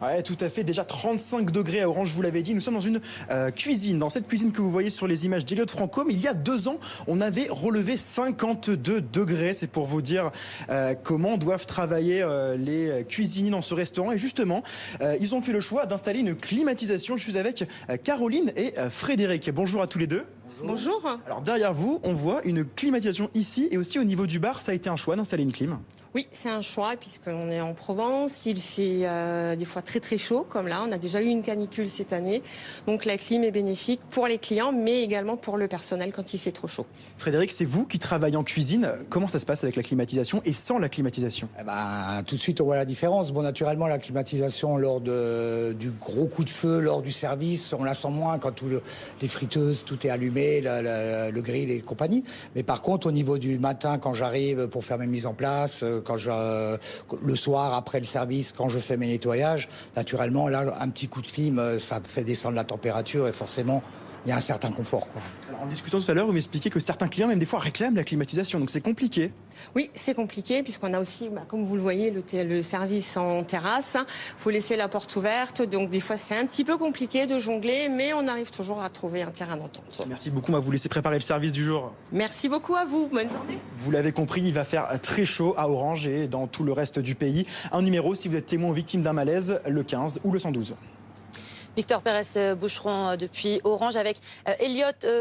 Ouais, tout à fait. Déjà 35 degrés à Orange, je vous l'avais dit. Nous sommes dans une cuisine. Dans cette cuisine que vous voyez sur les images d'Eliott Franco, mais il y a 2 ans, on avait relevé 52 degrés. C'est pour vous dire comment doivent travailler les cuisiniers dans ce restaurant. Et justement, ils ont fait le choix d'installer une climatisation. Je suis avec Caroline et Frédéric. Bonjour à tous les deux. Bonjour. Alors derrière vous, on voit une climatisation ici et aussi au niveau du bar. Ça a été un choix d'installer une clim. Oui, c'est un choix puisqu'on est en Provence. Il fait des fois très très chaud comme là. On a déjà eu une canicule cette année. Donc la clim est bénéfique pour les clients mais également pour le personnel quand il fait trop chaud. Frédéric, c'est vous qui travaillez en cuisine. Comment ça se passe avec la climatisation et sans la climatisation? Tout de suite, on voit la différence. Bon, naturellement, la climatisation lors du gros coup de feu, lors du service, on la sent moins quand les friteuses, tout est allumé, le grill et compagnie. Mais par contre, au niveau du matin, quand j'arrive pour faire mes mises en place, le soir, après le service, quand je fais mes nettoyages, naturellement, là, un petit coup de clim, ça fait descendre la température et forcément, il y a un certain confort, quoi. Alors, en discutant tout à l'heure, vous m'expliquez que certains clients, même des fois, réclament la climatisation. Donc c'est compliqué. Oui, c'est compliqué puisqu'on a aussi, comme vous le voyez, le service en terrasse. Il faut laisser la porte ouverte. Donc des fois, c'est un petit peu compliqué de jongler, mais on arrive toujours à trouver un terrain d'entente. Merci beaucoup. On va vous laisser préparer le service du jour. Merci beaucoup à vous. Bonne journée. Vous l'avez compris, il va faire très chaud à Orange et dans tout le reste du pays. Un numéro, si vous êtes témoin ou victime d'un malaise, le 15 ou le 112. Victor Pérez-Boucheron depuis Orange avec Eliott